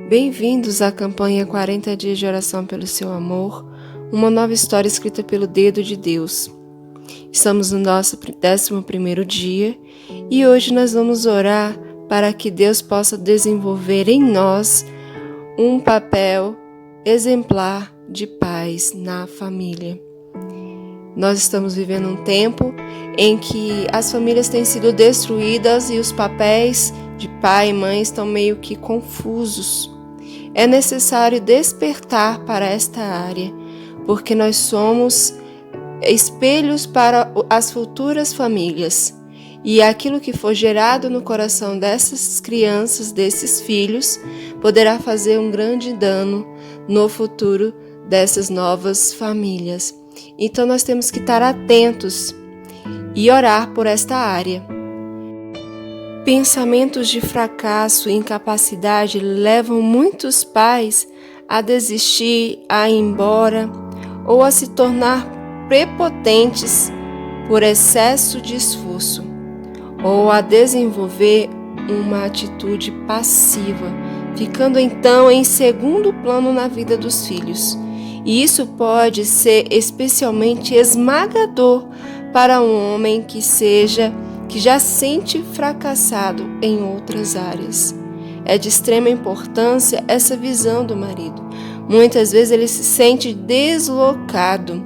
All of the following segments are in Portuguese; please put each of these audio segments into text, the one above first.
Bem-vindos à campanha 40 dias de oração pelo seu amor, uma nova história escrita pelo dedo de Deus. Estamos no nosso 11º dia e hoje nós vamos orar para que Deus possa desenvolver em nós um papel exemplar de paz na família. Nós estamos vivendo um tempo em que as famílias têm sido destruídas e os papéis de pai e mãe estão meio que confusos. É necessário despertar para esta área, porque nós somos espelhos para as futuras famílias. E aquilo que for gerado no coração dessas crianças, desses filhos, poderá fazer um grande dano no futuro dessas novas famílias. Então nós temos que estar atentos e orar por esta área. Pensamentos de fracasso e incapacidade levam muitos pais a desistir, a ir embora ou a se tornar prepotentes por excesso de esforço, ou a desenvolver uma atitude passiva, ficando então em segundo plano na vida dos filhos. E isso pode ser especialmente esmagador para um homem que já sente fracassado em outras áreas. É de extrema importância essa visão do marido. Muitas vezes ele se sente deslocado,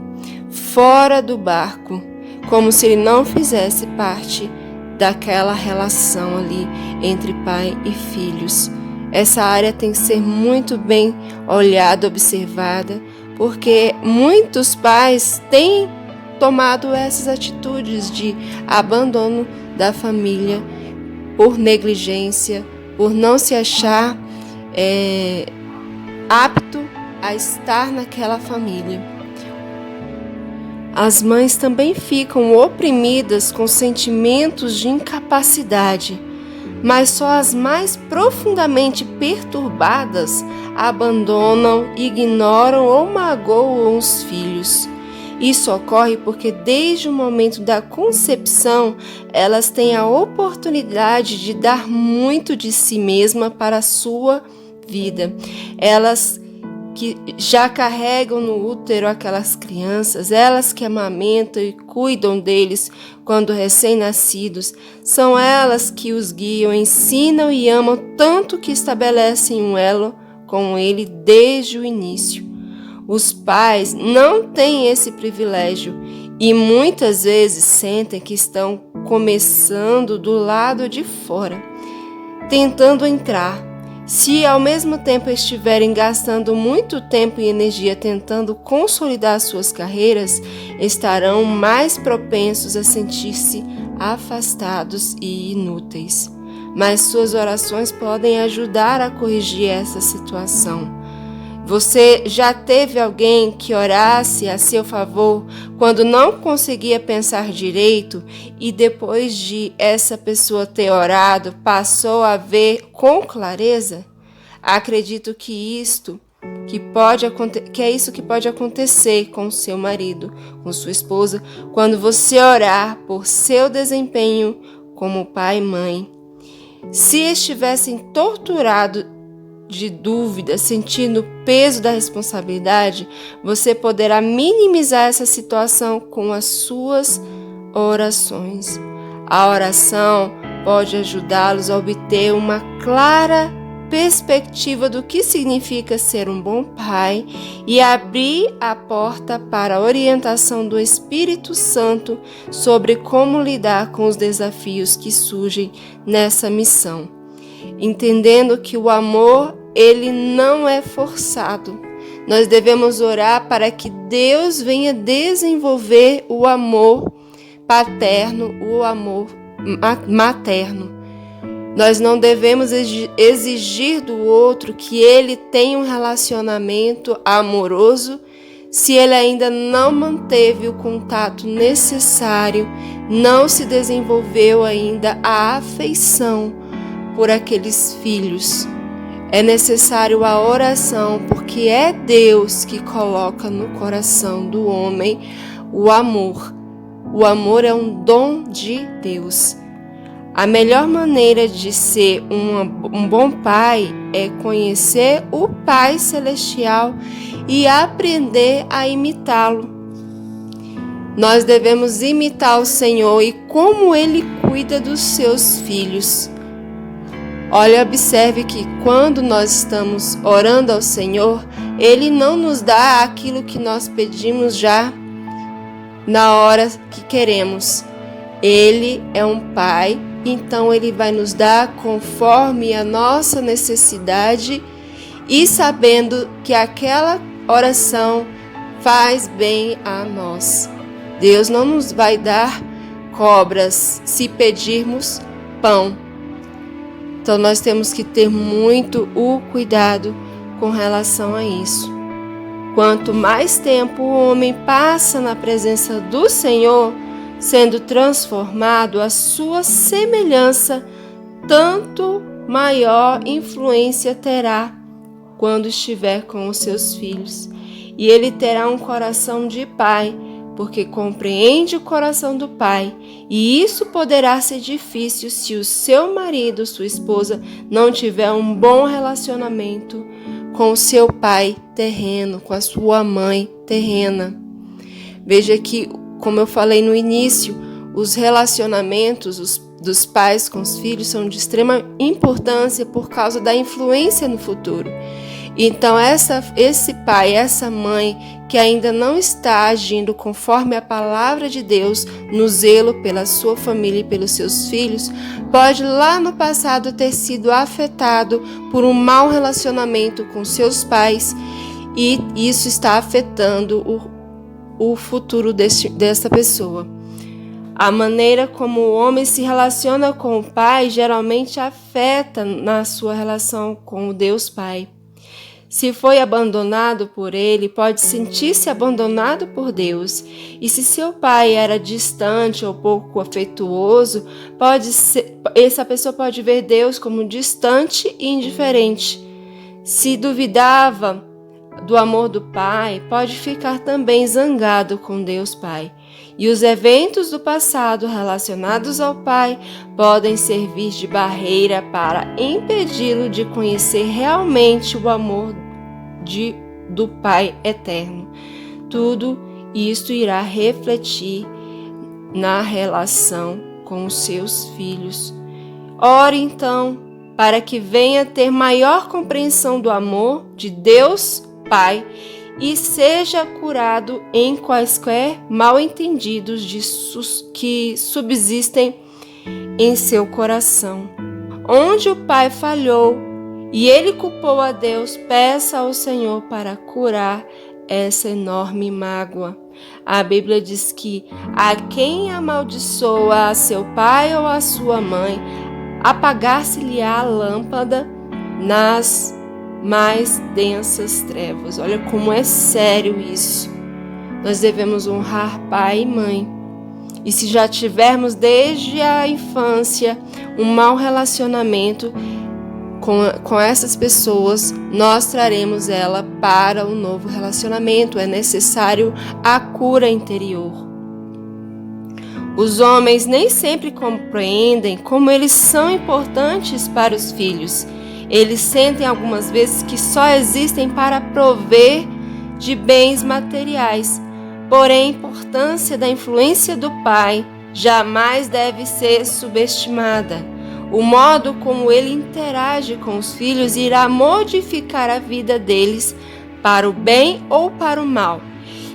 fora do barco, como se ele não fizesse parte daquela relação ali entre pai e filhos. Essa área tem que ser muito bem olhada, observada, porque muitos pais têm tomado essas atitudes de abandono da família por negligência, por não se achar apto a estar naquela família. As mães também ficam oprimidas com sentimentos de incapacidade, mas só as mais profundamente perturbadas abandonam, ignoram ou magoam os filhos. Isso ocorre porque desde o momento da concepção, elas têm a oportunidade de dar muito de si mesma para a sua vida. Elas que já carregam no útero aquelas crianças, elas que amamentam e cuidam deles quando recém-nascidos, são elas que os guiam, ensinam e amam tanto que estabelecem um elo com ele desde o início. Os pais não têm esse privilégio e muitas vezes sentem que estão começando do lado de fora, tentando entrar. Se ao mesmo tempo estiverem gastando muito tempo e energia tentando consolidar suas carreiras, estarão mais propensos a sentir-se afastados e inúteis. Mas suas orações podem ajudar a corrigir essa situação. Você já teve alguém que orasse a seu favor quando não conseguia pensar direito e depois de essa pessoa ter orado, passou a ver com clareza? Acredito que é isso que pode acontecer com seu marido, com sua esposa, quando você orar por seu desempenho como pai e mãe. Se estivessem torturados de dúvida, sentindo o peso da responsabilidade, você poderá minimizar essa situação com as suas orações. A oração pode ajudá-los a obter uma clara perspectiva do que significa ser um bom pai e abrir a porta para a orientação do Espírito Santo sobre como lidar com os desafios que surgem nessa missão. Entendendo que o amor ele não é forçado. Nós devemos orar para que Deus venha desenvolver o amor paterno, o amor materno. Nós não devemos exigir do outro que ele tenha um relacionamento amoroso se ele ainda não manteve o contato necessário, não se desenvolveu ainda a afeição por aqueles filhos. É necessário a oração, porque é Deus que coloca no coração do homem o amor. O amor é um dom de Deus. A melhor maneira de ser um bom pai é conhecer o Pai Celestial e aprender a imitá-lo. Nós devemos imitar o Senhor e como Ele cuida dos seus filhos. Olha, observe que quando nós estamos orando ao Senhor, Ele não nos dá aquilo que nós pedimos já na hora que queremos. Ele é um Pai, então Ele vai nos dar conforme a nossa necessidade e sabendo que aquela oração faz bem a nós. Deus não nos vai dar cobras se pedirmos pão. Então nós temos que ter muito o cuidado com relação a isso. Quanto mais tempo o homem passa na presença do Senhor, sendo transformado à sua semelhança, tanto maior influência terá quando estiver com os seus filhos. E ele terá um coração de pai, porque compreende o coração do pai, e isso poderá ser difícil se o seu marido, sua esposa, não tiver um bom relacionamento com o seu pai terreno, com a sua mãe terrena. Veja que, como eu falei no início, os relacionamentos dos pais com os filhos são de extrema importância por causa da influência no futuro. Então, esse pai, essa mãe que ainda não está agindo conforme a palavra de Deus, no zelo pela sua família e pelos seus filhos, pode lá no passado ter sido afetado por um mau relacionamento com seus pais, e isso está afetando o futuro dessa pessoa. A maneira como o homem se relaciona com o pai geralmente afeta na sua relação com o Deus Pai. Se foi abandonado por ele, pode sentir-se abandonado por Deus. E se seu pai era distante ou pouco afetuoso, essa pessoa pode ver Deus como distante e indiferente. Se duvidava do amor do pai, pode ficar também zangado com Deus Pai. E os eventos do passado relacionados ao pai podem servir de barreira para impedi-lo de conhecer realmente o amor do Pai eterno. Tudo isto irá refletir na relação com os seus filhos. Ore então para que venha ter maior compreensão do amor de Deus Pai e seja curado em quaisquer mal-entendidos que subsistem em seu coração. Onde o pai falhou e ele culpou a Deus, peça ao Senhor para curar essa enorme mágoa. A Bíblia diz que a quem amaldiçoa a seu pai ou a sua mãe, apagar-se-lhe-á a lâmpada nas mais densas trevas. Olha como é sério isso. Nós devemos honrar pai e mãe. E se já tivermos desde a infância um mau relacionamento com essas pessoas, nós traremos ela para o novo relacionamento. É necessário a cura interior. Os homens nem sempre compreendem como eles são importantes para os filhos. Eles sentem algumas vezes que só existem para prover de bens materiais. Porém, a importância da influência do pai jamais deve ser subestimada. O modo como ele interage com os filhos irá modificar a vida deles para o bem ou para o mal.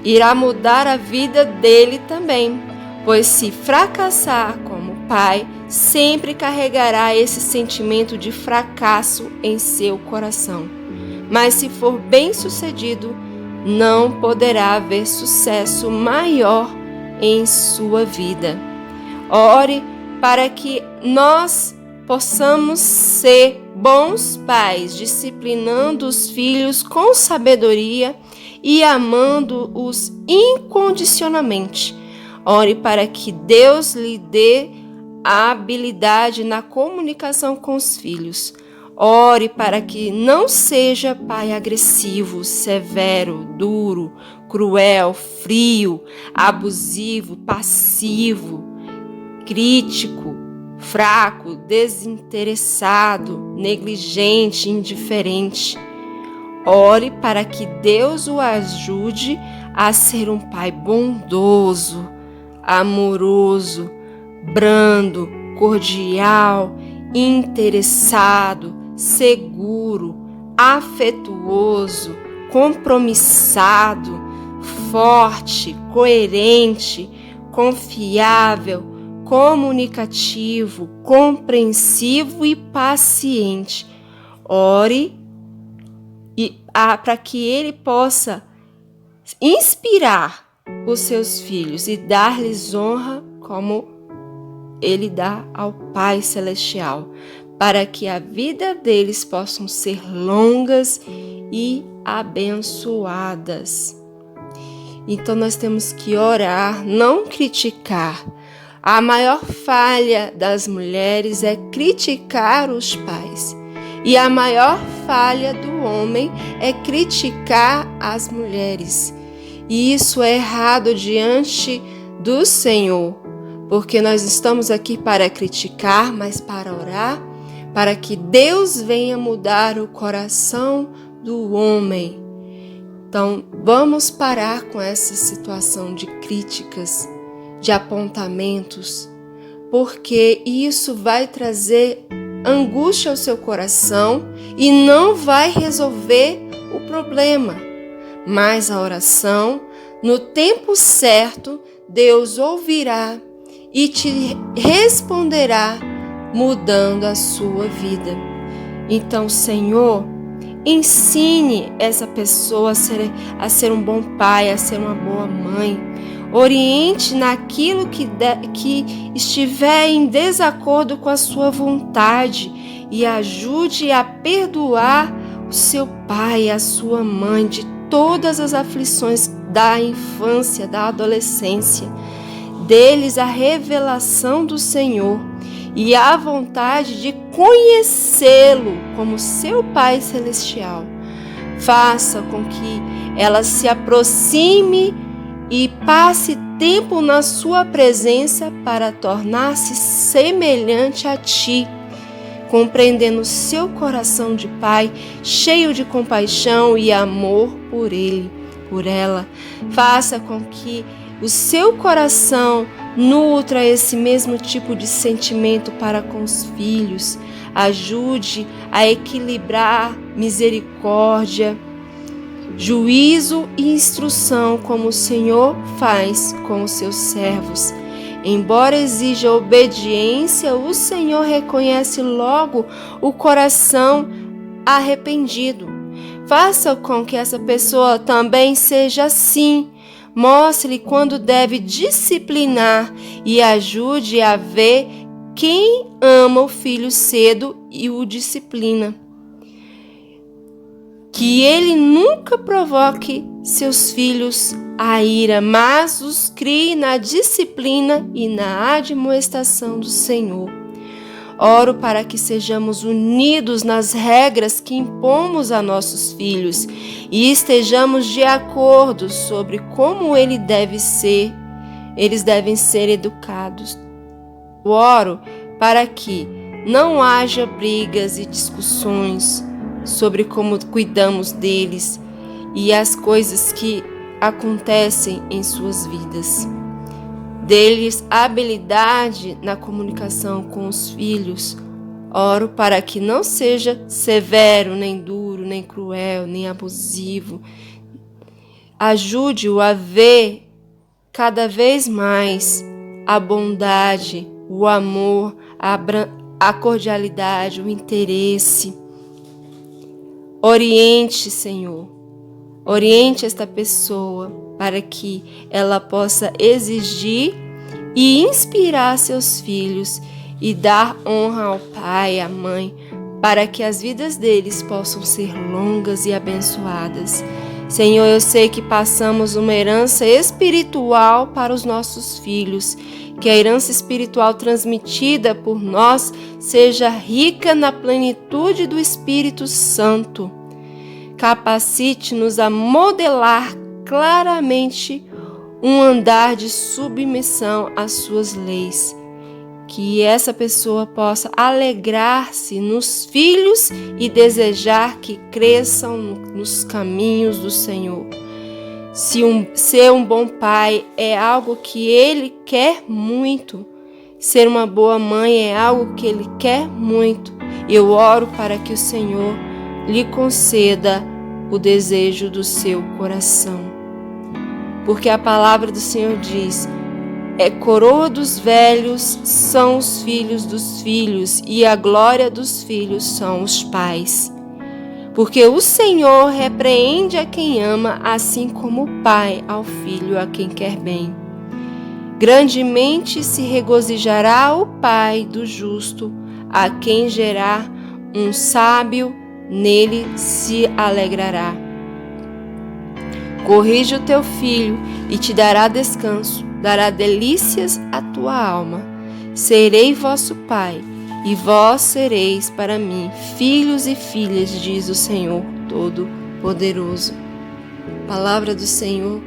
Irá mudar a vida dele também, pois se fracassar como pai, sempre carregará esse sentimento de fracasso em seu coração. Mas se for bem-sucedido, não poderá haver sucesso maior em sua vida. Ore para que nós possamos ser bons pais, disciplinando os filhos com sabedoria e amando-os incondicionalmente. Ore para que Deus lhe dê a habilidade na comunicação com os filhos. Ore para que não seja pai agressivo, severo, duro, cruel, frio, abusivo, passivo, crítico, fraco, desinteressado, negligente, indiferente. Ore para que Deus o ajude a ser um pai bondoso, amoroso, brando, cordial, interessado, seguro, afetuoso, compromissado, forte, coerente, confiável, comunicativo, compreensivo e paciente. Ore para que ele possa inspirar os seus filhos e dar-lhes honra como ele dá ao Pai Celestial, para que a vida deles possam ser longas e abençoadas. Então nós temos que orar, não criticar. A maior falha das mulheres é criticar os pais. E a maior falha do homem é criticar as mulheres. E isso é errado diante do Senhor, porque nós estamos aqui para criticar, mas para orar, para que Deus venha mudar o coração do homem. Então, vamos parar com essa situação de críticas, de apontamentos, porque isso vai trazer angústia ao seu coração e não vai resolver o problema. Mas a oração, no tempo certo, Deus ouvirá e te responderá, mudando a sua vida. Então, Senhor, ensine essa pessoa a ser um bom pai, a ser uma boa mãe. Oriente naquilo que estiver em desacordo com a sua vontade e ajude a perdoar o seu pai e a sua mãe de todas as aflições da infância, da adolescência. Dê-lhes a revelação do Senhor e a vontade de conhecê-lo como seu Pai Celestial. Faça com que ela se aproxime e passe tempo na sua presença para tornar-se semelhante a ti, compreendendo seu coração de pai, cheio de compaixão e amor por ele, por ela. Faça com que o seu coração nutra esse mesmo tipo de sentimento para com os filhos. Ajude a equilibrar misericórdia, juízo e instrução, como o Senhor faz com os seus servos. Embora exija obediência, o Senhor reconhece logo o coração arrependido. Faça com que essa pessoa também seja assim. Mostre quando deve disciplinar e ajude a ver quem ama o filho cedo e o disciplina. Que ele nunca provoque seus filhos a ira, mas os crie na disciplina e na admoestação do Senhor. Oro para que sejamos unidos nas regras que impomos a nossos filhos e estejamos de acordo sobre como eles devem ser educados. Oro para que não haja brigas e discussões sobre como cuidamos deles e as coisas que acontecem em suas vidas. Dê-lhes habilidade na comunicação com os filhos. Oro para que não seja severo, nem duro, nem cruel, nem abusivo. Ajude-o a ver cada vez mais a bondade, o amor, a cordialidade, o interesse. Oriente, Senhor. Oriente esta pessoa para que ela possa exigir e inspirar seus filhos e dar honra ao pai e à mãe, para que as vidas deles possam ser longas e abençoadas. Senhor, eu sei que passamos uma herança espiritual para os nossos filhos, que a herança espiritual transmitida por nós seja rica na plenitude do Espírito Santo. Capacite-nos a modelar claramente um andar de submissão às suas leis que essa pessoa possa alegrar-se nos filhos e desejar que cresçam nos caminhos do Senhor. Ser um bom pai é algo que ele quer muito. Ser uma boa mãe é algo que ele quer muito. Eu oro para que o Senhor lhe conceda o desejo do seu coração. Porque a palavra do Senhor diz: coroa dos velhos são os filhos dos filhos, e a glória dos filhos são os pais. Porque o Senhor repreende a quem ama, assim como o pai ao filho a quem quer bem. Grandemente se regozijará o pai do justo, a quem gerar um sábio, nele se alegrará. Corrige o teu filho e te dará descanso, dará delícias à tua alma. Serei vosso pai, e vós sereis para mim filhos e filhas, diz o Senhor Todo-Poderoso. A palavra do Senhor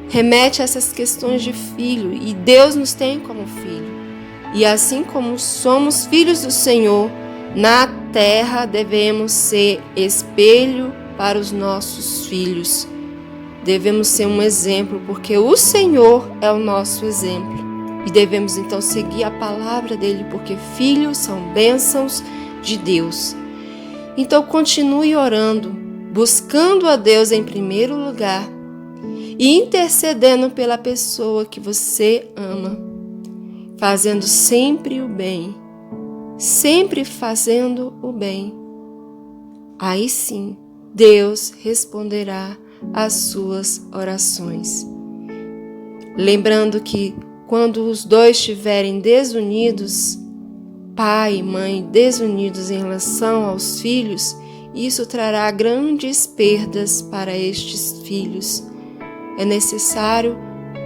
remete a essas questões de filho, e Deus nos tem como filho. E assim como somos filhos do Senhor, na terra devemos ser espelho para os nossos filhos. Devemos ser um exemplo, porque o Senhor é o nosso exemplo. E devemos então seguir a palavra dele, porque filhos são bênçãos de Deus. Então continue orando, buscando a Deus em primeiro lugar e intercedendo pela pessoa que você ama, fazendo sempre o bem, sempre fazendo o bem. Aí sim, Deus responderá às suas orações. Lembrando que quando os dois estiverem desunidos, pai e mãe desunidos em relação aos filhos, isso trará grandes perdas para estes filhos. É necessário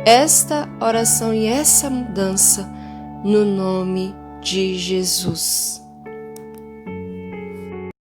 esta oração e essa mudança no nome de Jesus.